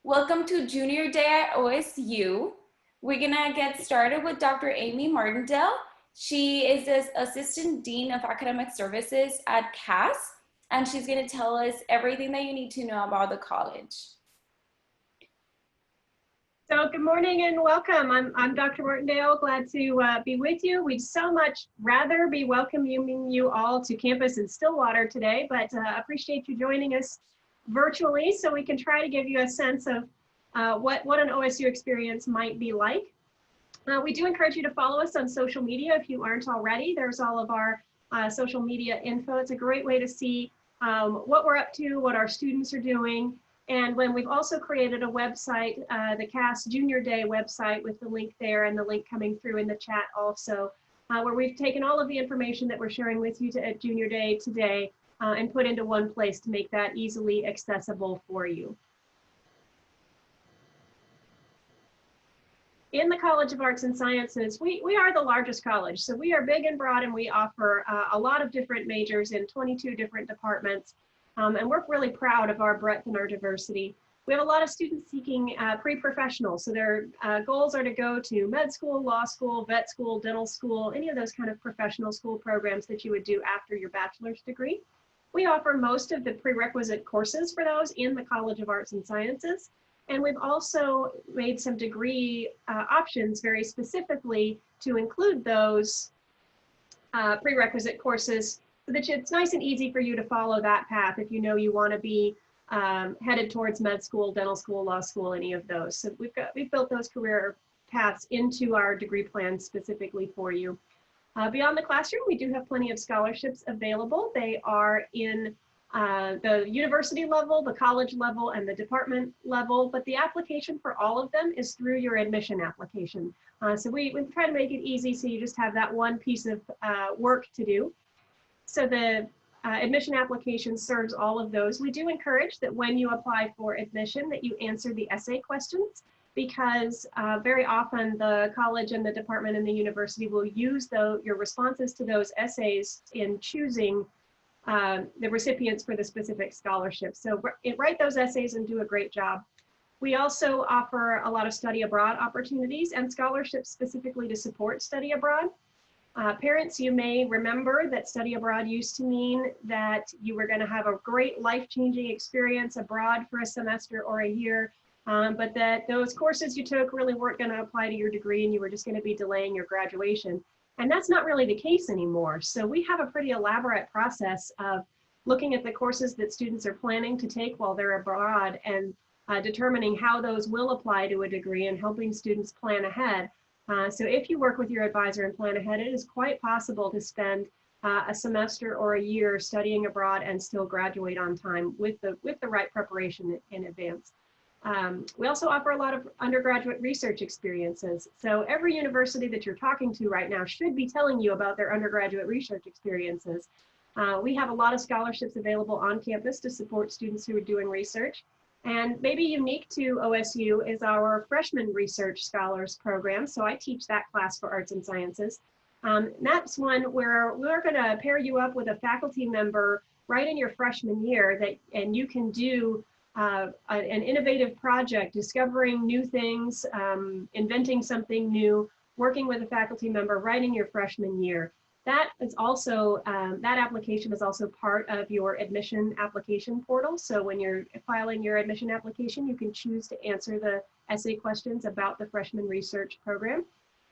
Welcome to Junior Day at OSU. We're gonna get started with Dr. Amy Martindale. She is the Assistant Dean of Academic Services at CAS, and she's gonna tell us everything that you need to know about the college. So good morning and welcome. I'm Dr. Martindale, glad to be with you. We'd so much rather be welcoming you all to campus in Stillwater today, but appreciate you joining us virtually so we can try to give you a sense of what an OSU experience might be like. We do encourage you to follow us on social media if you aren't already. There's all of our social media info. It's a great way to see what we're up to, what our students are doing. And when we've also created a website, the CAS Junior Day website with the link there and the link coming through in the chat also, where we've taken all of the information that we're sharing with you at Junior Day today and put into one place to make that easily accessible for you. In the College of Arts and Sciences, we are the largest college. So we are big and broad, and we offer a lot of different majors in 22 different departments. And we're really proud of our breadth and our diversity. We have a lot of students seeking pre-professional. So their goals are to go to med school, law school, vet school, dental school, any of those kind of professional school programs that you would do after your bachelor's degree. We offer most of the prerequisite courses for those in the College of Arts and Sciences. And we've also made some degree options very specifically to include those prerequisite courses so that it's nice and easy for you to follow that path if you know you want to be headed towards med school, dental school, law school, any of those. So we've built those career paths into our degree plan specifically for you. Beyond the classroom, we do have plenty of scholarships available. They are in the university level, the college level, and the department level, but the application for all of them is through your admission application. So we try to make it easy so you just have that one piece of work to do. So the admission application serves all of those. We do encourage that when you apply for admission that you answer the essay questions, because very often the college and the department and the university will use your responses to those essays in choosing the recipients for the specific scholarship. So write those essays and do a great job. We also offer a lot of study abroad opportunities and scholarships specifically to support study abroad. Parents, you may remember that study abroad used to mean that you were going to have a great life-changing experience abroad for a semester or a year, but that those courses you took really weren't going to apply to your degree and you were just going to be delaying your graduation. And that's not really the case anymore. So we have a pretty elaborate process of looking at the courses that students are planning to take while they're abroad and determining how those will apply to a degree and helping students plan ahead. So if you work with your advisor and plan ahead, it is quite possible to spend a semester or a year studying abroad and still graduate on time with the right preparation in advance. We also offer a lot of undergraduate research experiences. So every university that you're talking to right now should be telling you about their undergraduate research experiences. We have a lot of scholarships available on campus to support students who are doing research. And maybe unique to OSU is our freshman research scholars program. So I teach that class for arts and sciences. That's one where we're going to pair you up with a faculty member right in your freshman year and you can do an innovative project, discovering new things, inventing something new, working with a faculty member right in your freshman year. That is also, that application is also part of your admission application portal. So when you're filing your admission application, you can choose to answer the essay questions about the freshman research program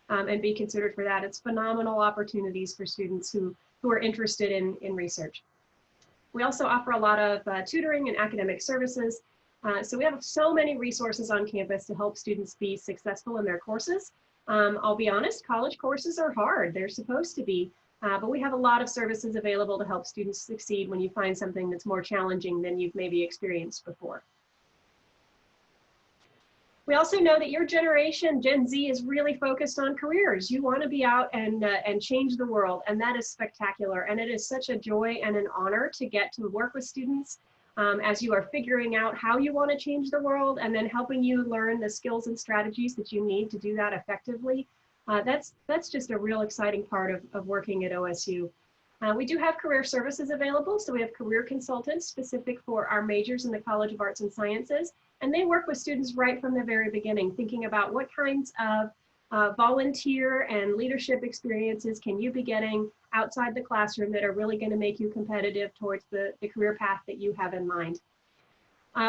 and be considered for that. It's phenomenal opportunities for students who are interested in research. We also offer a lot of tutoring and academic services. So we have so many resources on campus to help students be successful in their courses. I'll be honest, college courses are hard. They're supposed to be. But we have a lot of services available to help students succeed when you find something that's more challenging than you've maybe experienced before. We also know that your generation, Gen Z, is really focused on careers. You want to be out and change the world, and that is spectacular. And it is such a joy and an honor to get to work with students as you are figuring out how you want to change the world and then helping you learn the skills and strategies that you need to do that effectively. That's just a real exciting part of working at OSU. We do have career services available. So we have career consultants specific for our majors in the College of Arts and Sciences. And they work with students right from the very beginning, thinking about what kinds of volunteer and leadership experiences can you be getting outside the classroom that are really going to make you competitive towards the career path that you have in mind.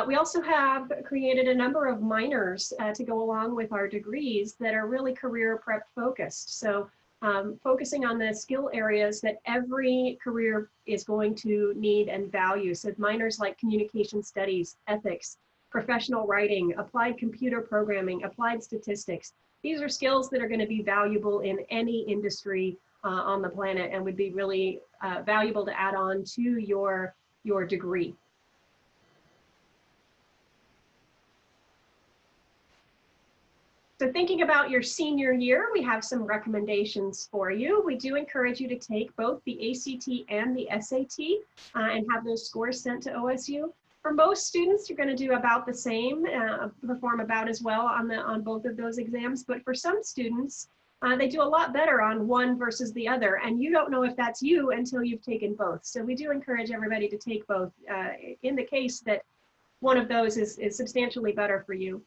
We also have created a number of minors to go along with our degrees that are really career prep focused. So focusing on the skill areas that every career is going to need and value. So minors like communication studies, ethics, professional writing, applied computer programming, applied statistics. These are skills that are going to be valuable in any industry on the planet and would be really valuable to add on to your degree. So thinking about your senior year, we have some recommendations for you. We do encourage you to take both the ACT and the SAT and have those scores sent to OSU. For most students, you're going to do about the same, perform about as well on both of those exams. But for some students, they do a lot better on one versus the other. And you don't know if that's you until you've taken both. So we do encourage everybody to take both in the case that one of those is substantially better for you.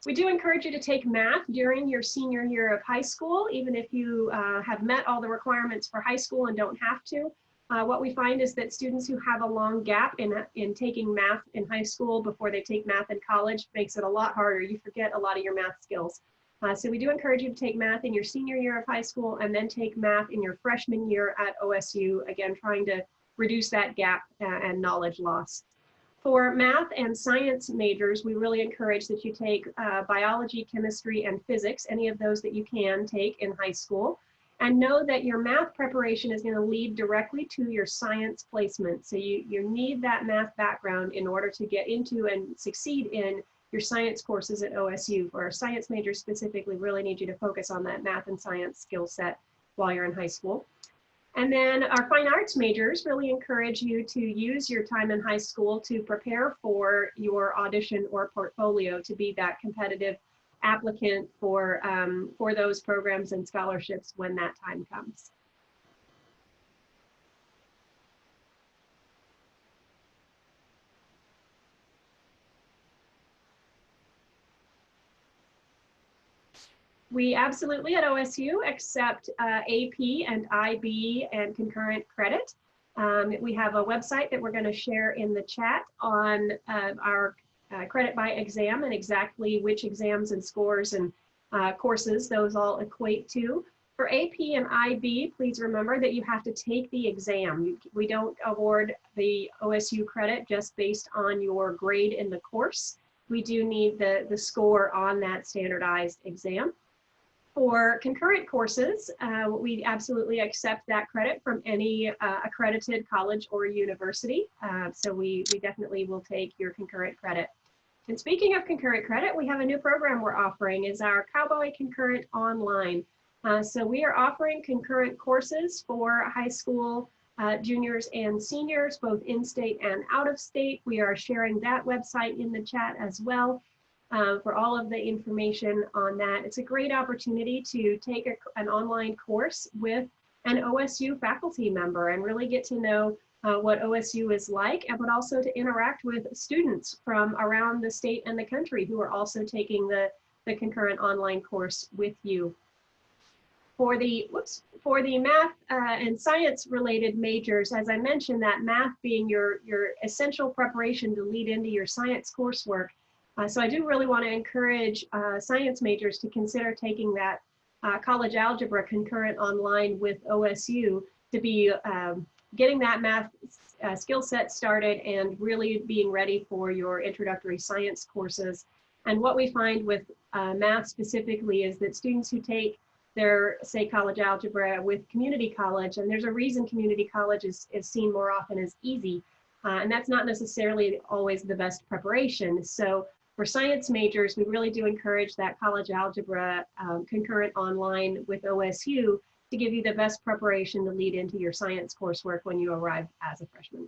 We do encourage you to take math during your senior year of high school, even if you have met all the requirements for high school and don't have to. What we find is that students who have a long gap in taking math in high school before they take math in college makes it a lot harder. You forget a lot of your math skills. So we do encourage you to take math in your senior year of high school and then take math in your freshman year at OSU, again, trying to reduce that gap and knowledge loss. For math and science majors, we really encourage that you take biology, chemistry, and physics, any of those that you can take in high school. And know that your math preparation is going to lead directly to your science placement. So you need that math background in order to get into and succeed in your science courses at OSU. For our science majors specifically, really need you to focus on that math and science skill set while you're in high school. And then our fine arts majors really encourage you to use your time in high school to prepare for your audition or portfolio to be that competitive applicant for those programs and scholarships when that time comes. We absolutely at OSU accept AP and IB and concurrent credit. We have a website that we're going to share in the chat on our credit by exam and exactly which exams and scores and courses those all equate to. For AP and IB, please remember that you have to take the exam. We don't award the OSU credit just based on your grade in the course. We do need the score on that standardized exam. For concurrent courses, we absolutely accept that credit from any accredited college or university. So we definitely will take your concurrent credit. And speaking of concurrent credit, we have a new program we're offering, is our Cowboy Concurrent Online. So we are offering concurrent courses for high school juniors and seniors, both in-state and out-of-state. We are sharing that website in the chat as well for all of the information on that. It's a great opportunity to take an online course with an OSU faculty member and really get to know what OSU is like, but also to interact with students from around the state and the country who are also taking the concurrent online course with you. For the math and science related majors, as I mentioned, that math being your essential preparation to lead into your science coursework. So I do really want to encourage science majors to consider taking that college algebra concurrent online with OSU to be getting that math skill set started and really being ready for your introductory science courses. And what we find with math specifically is that students who take their, say, college algebra with community college, and there's a reason community college is seen more often as easy, and that's not necessarily always the best preparation. So for science majors, we really do encourage that college algebra concurrent online with OSU to give you the best preparation to lead into your science coursework when you arrive as a freshman.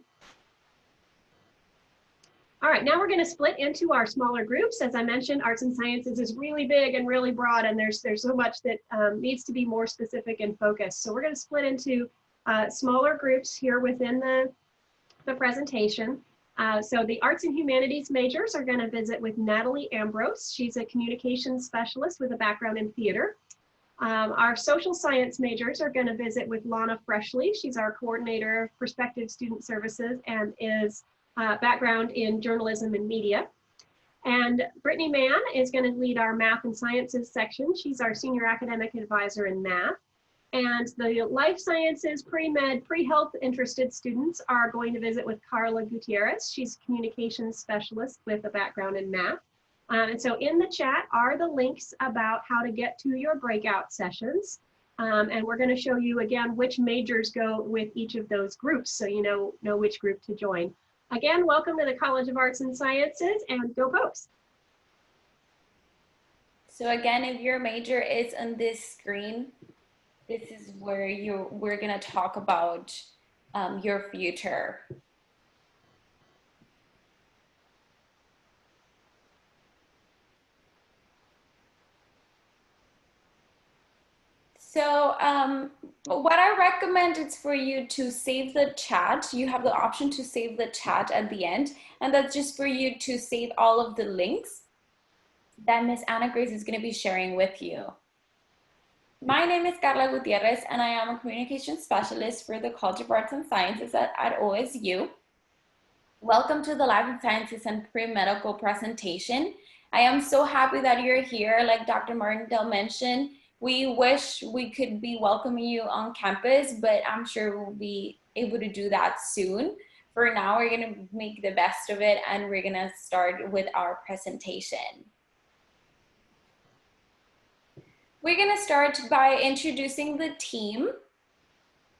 All right, now we're going to split into our smaller groups. As I mentioned, arts and sciences is really big and really broad, and there's so much that needs to be more specific and focused. So we're going to split into smaller groups here within the presentation. So the arts and humanities majors are going to visit with Natalie Ambrose. She's a communications specialist with a background in theater. Our social science majors are going to visit with Lana Freshley. She's our coordinator of prospective student services and is background in journalism and media. And Brittany Mann is going to lead our math and sciences section. She's our senior academic advisor in math. And the life sciences, pre-med, pre-health interested students are going to visit with Carla Gutierrez. She's a communications specialist with a background in math. And so in the chat are the links about how to get to your breakout sessions. And we're going to show you again which majors go with each of those groups so you know which group to join. Again, welcome to the College of Arts and Sciences, and go Pokes. So again, if your major is on this screen, this is where we're gonna talk about your future. So what I recommend is for you to save the chat. You have the option to save the chat at the end, and that's just for you to save all of the links that Miss Ana Grace is gonna be sharing with you. My name is Carla Gutierrez, and I am a communication specialist for the College of Arts and Sciences at OSU. Welcome to the Life Sciences and Pre-Medical presentation. I am so happy that you're here. Like Dr. Martindale mentioned, we wish we could be welcoming you on campus, but I'm sure we'll be able to do that soon. For now, we're gonna make the best of it, and we're gonna start with our presentation. We're gonna start by introducing the team.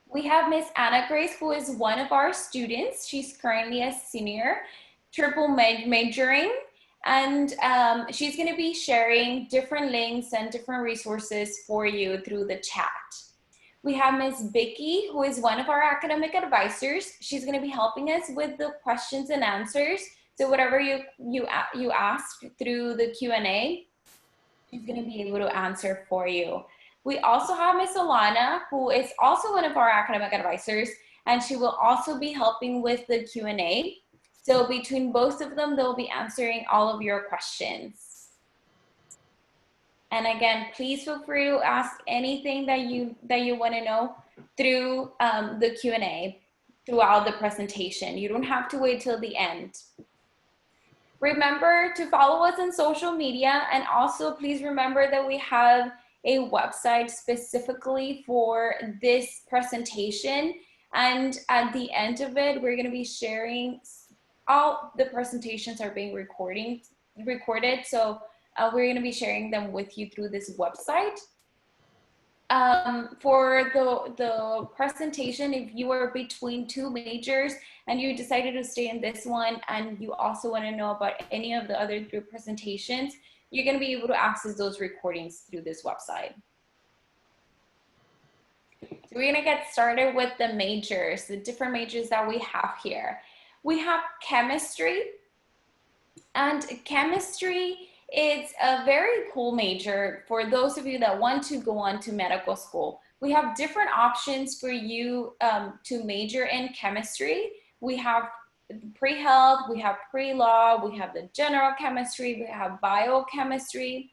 We have Miss Ana Grace, who is one of our students. She's currently a senior, triple majoring, and she's gonna be sharing different links and different resources for you through the chat. We have Miss Vicky, who is one of our academic advisors. She's gonna be helping us with the questions and answers. So whatever you ask through the Q&A, she's gonna be able to answer for you. We also have Miss Alana, who is also one of our academic advisors, and she will also be helping with the Q&A. So between both of them, they'll be answering all of your questions. And again, please feel free to ask anything that you want to know through the Q&A throughout the presentation. You don't have to wait till the end. Remember to follow us on social media, and also please remember that we have a website specifically for this presentation, and at the end of it, we're going to be sharing all the presentations are being recorded, so we're going to be sharing them with you through this website. For the presentation, if you are between two majors and you decided to stay in this one, and you also want to know about any of the other three presentations, you're going to be able to access those recordings through this website. So we're going to get started with the majors, the different majors that we have here. We have chemistry, and chemistry is a very cool major for those of you that want to go on to medical school. We have different options for you to major in chemistry. We have pre-health, we have pre-law, we have the general chemistry, we have biochemistry.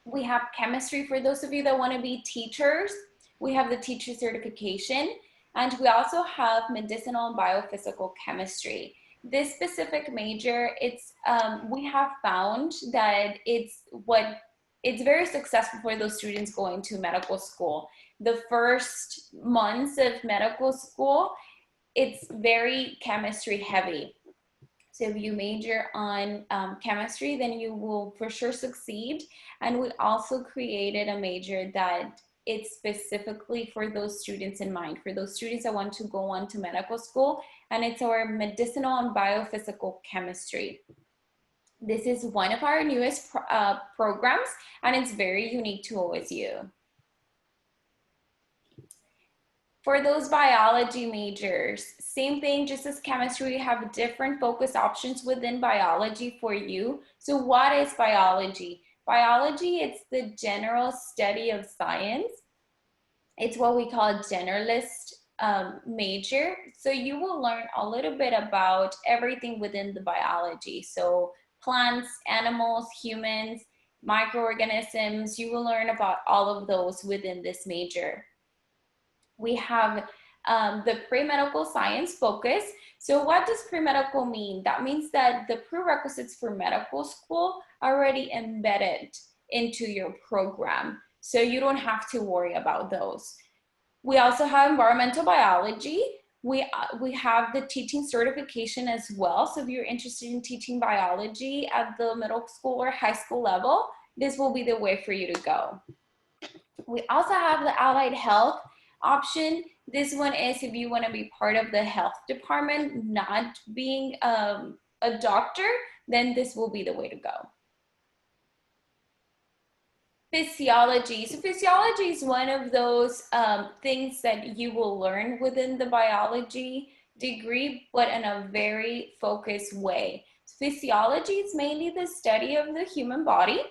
We have chemistry for those of you that want to be teachers. We have the teacher certification, and we also have medicinal and biophysical chemistry. This specific major, we have found that it's very successful for those students going to medical school. The first months of medical school, it's very chemistry heavy. So if you major on chemistry, then you will for sure succeed. And we also created a major that it's specifically for those students in mind, for those students that want to go on to medical school, and it's our medicinal and biophysical chemistry. This is one of our newest programs, and it's very unique to OSU. For those biology majors, same thing, just as chemistry, we have different focus options within biology for you. So what is biology? Biology, it's the general study of science. It's what we call generalist major. So you will learn a little bit about everything within the biology. So plants, animals, humans, microorganisms, you will learn about all of those within this major. We have the pre-medical science focus. So what does pre-medical mean? That means that the prerequisites for medical school are already embedded into your program. So you don't have to worry about those. We also have environmental biology. We have the teaching certification as well. So if you're interested in teaching biology at the middle school or high school level, this will be the way for you to go. We also have the allied health option. This one is if you want to be part of the health department, not being a doctor, then this will be the way to go. Physiology. So physiology is one of those things that you will learn within the biology degree, but in a very focused way. Physiology is mainly the study of the human body.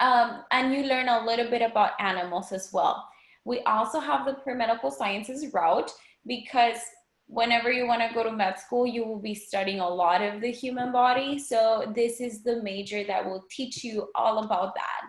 And you learn a little bit about animals as well. We also have the pre-medical sciences route because whenever you want to go to med school, you will be studying a lot of the human body. So this is the major that will teach you all about that.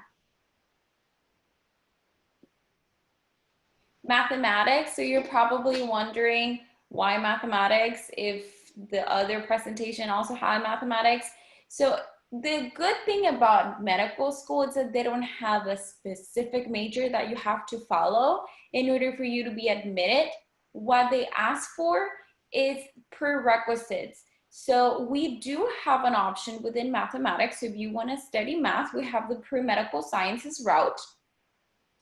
Mathematics. So you're probably wondering why mathematics if the other presentation also had mathematics. So the good thing about medical school is that they don't have a specific major that you have to follow in order for you to be admitted. What they ask for is prerequisites. So we do have an option within mathematics. So if you want to study math, we have the pre-medical sciences route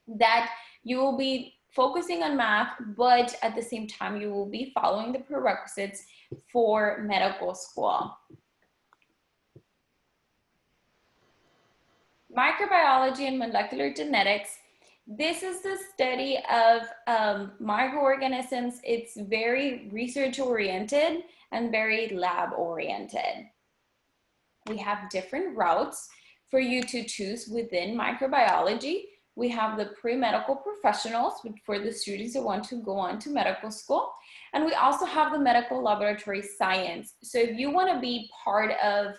that you will be focusing on math, but at the same time, you will be following the prerequisites for medical school. Microbiology and molecular genetics. This is the study of microorganisms. It's very research oriented and very lab oriented. We have different routes for you to choose within microbiology. We have the pre-medical professionals for the students that want to go on to medical school. And we also have the medical laboratory science. So if you want to be part of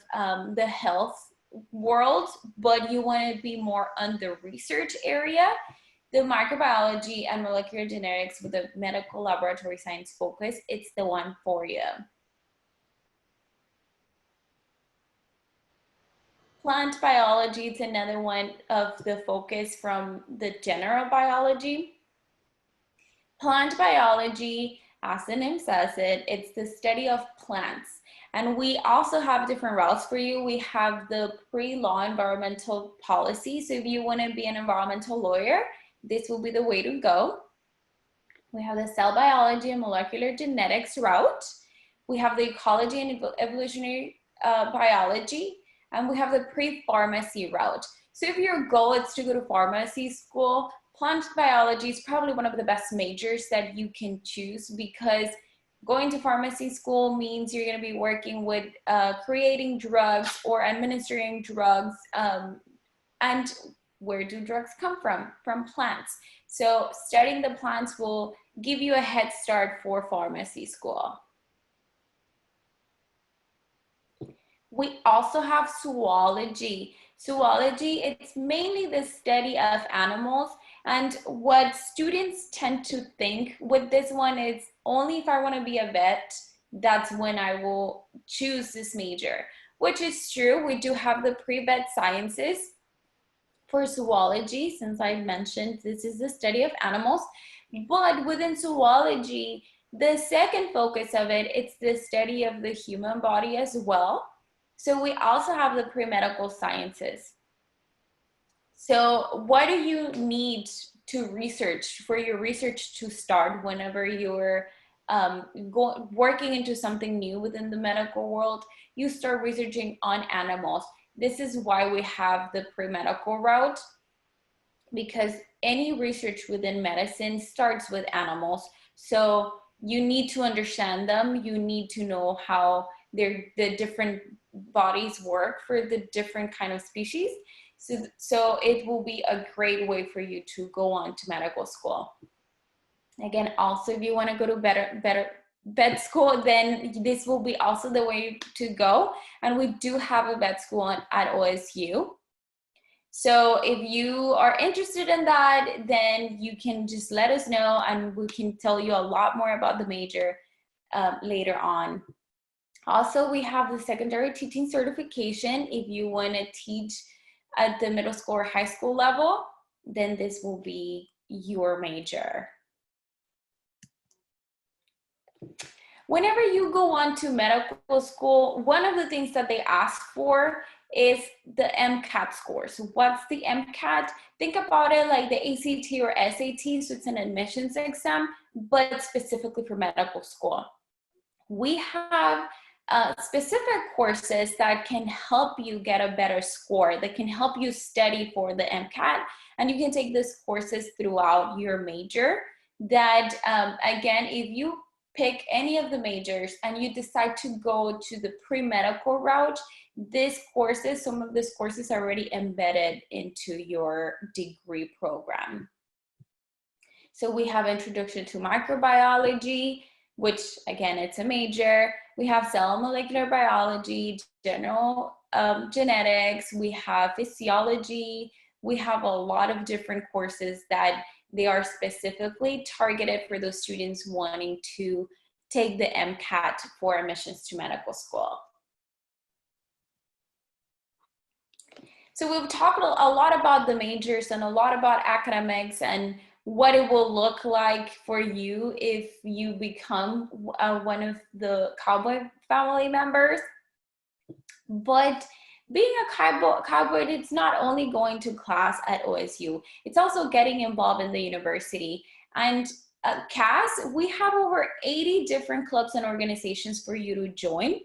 the health world, but you want to be more on the research area, the microbiology and molecular genetics with the medical laboratory science focus, it's the one for you. Plant biology, it's another one of the focus from the general biology. Plant biology, as the name says it, it's the study of plants. And we also have different routes for you. We have the pre-law environmental policy. So if you want to be an environmental lawyer, this will be the way to go. We have the cell biology and molecular genetics route. We have the ecology and evolutionary biology. And we have the pre-pharmacy route. So if your goal is to go to pharmacy school, plant biology is probably one of the best majors that you can choose because going to pharmacy school means you're going to be working with creating drugs or administering drugs. And where do drugs come from? From plants. So studying the plants will give you a head start for pharmacy school. We also have zoology. Zoology, it's mainly the study of animals. And what students tend to think with this one is only if I want to be a vet, that's when I will choose this major, which is true. We do have the pre-vet sciences for zoology, since I mentioned this is the study of animals. But within zoology, the second focus of it, it's the study of the human body as well. So we also have the pre-medical sciences. So what do you need to research for your research to start whenever you're working into something new within the medical world? You start researching on animals. This is why we have the pre-medical route, because any research within medicine starts with animals. So you need to understand them. You need to know how the different bodies work for the different kind of species. So it will be a great way for you to go on to medical school. Again, also, if you want to go to better vet school, then this will be also the way to go. And we do have a vet school at OSU. So if you are interested in that, then you can just let us know and we can tell you a lot more about the major later on. Also, we have the secondary teaching certification. If you want to teach at the middle school or high school level, then this will be your major. Whenever you go on to medical school, one of the things that they ask for is the MCAT score. So what's the MCAT? Think about it like the ACT or SAT, so it's an admissions exam, but specifically for medical school. We have specific courses that can help you get a better score, that can help you study for the MCAT, and you can take these courses throughout your major. That, again, if you pick any of the majors and you decide to go to the pre-medical route, some of these courses are already embedded into your degree program. So we have Introduction to Microbiology, which again, it's a major. We have Cell and Molecular Biology, General Genetics, we have Physiology. We have a lot of different courses that they are specifically targeted for those students wanting to take the MCAT for admissions to medical school. So we've talked a lot about the majors and a lot about academics and what it will look like for you if you become one of the cowboy family members. But being a cowboy, it's not only going to class at OSU, it's also getting involved in the university. And at CAS, we have over 80 different clubs and organizations for you to join.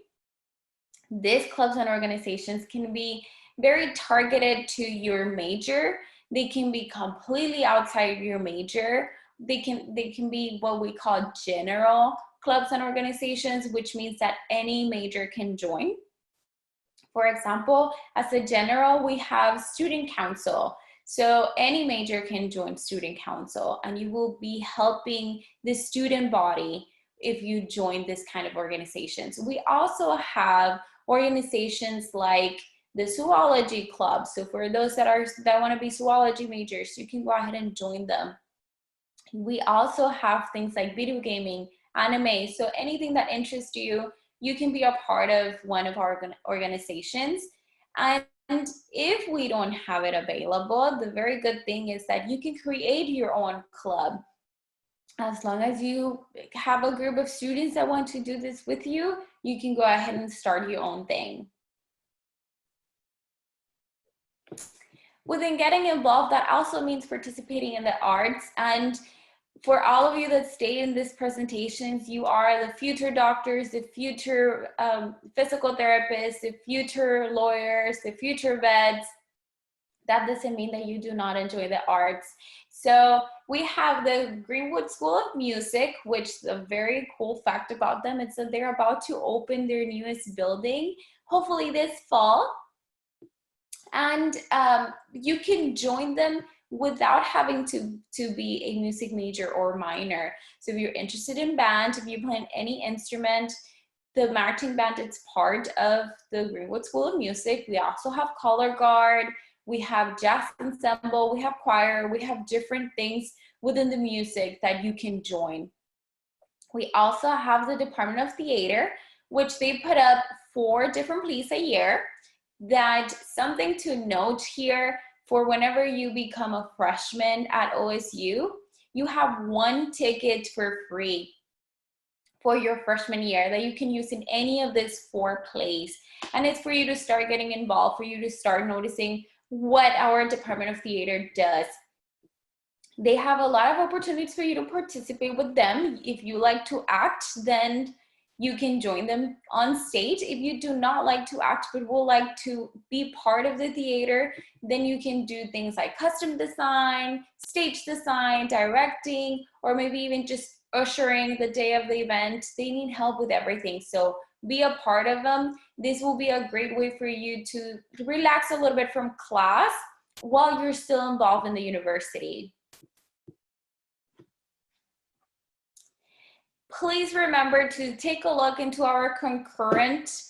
These clubs and organizations can be very targeted to your major. They can be completely outside your major. They can be what we call general clubs and organizations, which means that any major can join. For example, as a general, we have student council. So any major can join student council, and you will be helping the student body if you join this kind of organizations. We also have organizations like the zoology club. So for those that want to be zoology majors, you can go ahead and join them. We also have things like video gaming, anime. So anything that interests you, you can be a part of one of our organizations. And if we don't have it available, the very good thing is that you can create your own club. As long as you have a group of students that want to do this with you, you can go ahead and start your own thing. Within getting involved, that also means participating in the arts. And for all of you that stay in these presentations, you are the future doctors, the future physical therapists, the future lawyers, the future vets. That doesn't mean that you do not enjoy the arts. So we have the Greenwood School of Music, which is a very cool fact about them. It's that they're about to open their newest building, hopefully this fall. And you can join them without having to be a music major or minor. So if you're interested in band, if you play any instrument, the marching band is part of the Greenwood School of Music. We also have color guard, we have jazz ensemble, we have choir, we have different things within the music that you can join. We also have the Department of Theater, which they put up 4 different plays a year. That something to note here, for whenever you become a freshman at OSU, you have 1 ticket for free for your freshman year that you can use in any of these 4 plays. And it's for you to start getting involved, for you to start noticing what our Department of Theater does. They have a lot of opportunities for you to participate with them. If you like to act, then you can join them on stage. If you do not like to act but would like to be part of the theater, then you can do things like custom design, stage design, directing, or maybe even just ushering the day of the event. They need help with everything. So be a part of them. This will be a great way for you to relax a little bit from class while you're still involved in the university. please remember to take a look into our Concurrent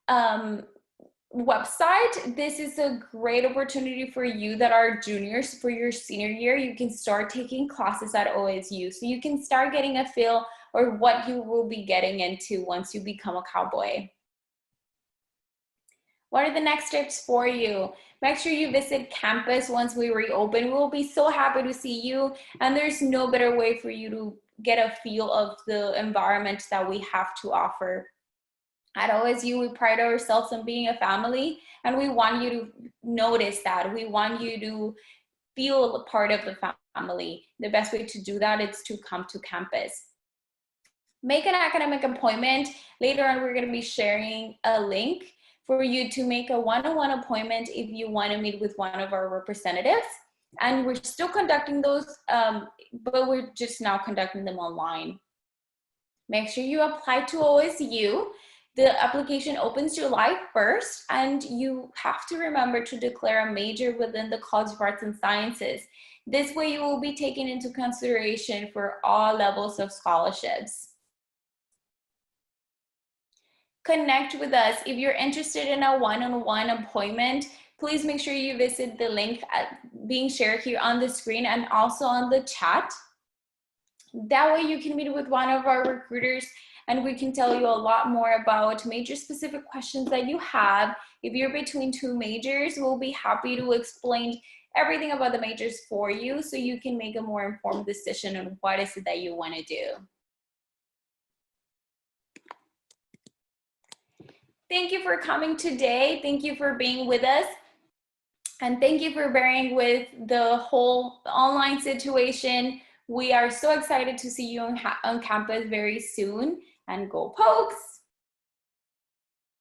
website. This is a great opportunity for you that are juniors. For your senior year, you can start taking classes at OSU, so you can start getting a feel or what you will be getting into once you become a cowboy. What are the next steps for you? Make sure you visit campus once we reopen. We will be so happy to see you, and there's no better way for you to get a feel of the environment that we have to offer. At OSU, we pride ourselves on being a family, and we want you to notice that. We want you to feel a part of the family. The best way to do that is to come to campus. Make an academic appointment. Later on, we're going to be sharing a link for you to make a one-on-one appointment if you want to meet with one of our representatives. And we're still conducting those, but we're just now conducting them online. Make sure you apply to OSU. The application opens July 1st, and you have to remember to declare a major within the College of Arts and Sciences. This way you will be taken into consideration for all levels of scholarships. Connect with us. If you're interested in a one-on-one appointment, please make sure you visit the link being shared here on the screen and also on the chat. That way you can meet with one of our recruiters, and we can tell you a lot more about major-specific questions that you have. If you're between two majors, we'll be happy to explain everything about the majors for you so you can make a more informed decision on what is it that you want to do. Thank you for coming today. Thank you for being with us. And thank you for bearing with the whole online situation. We are so excited to see you on campus very soon. And go Pokes!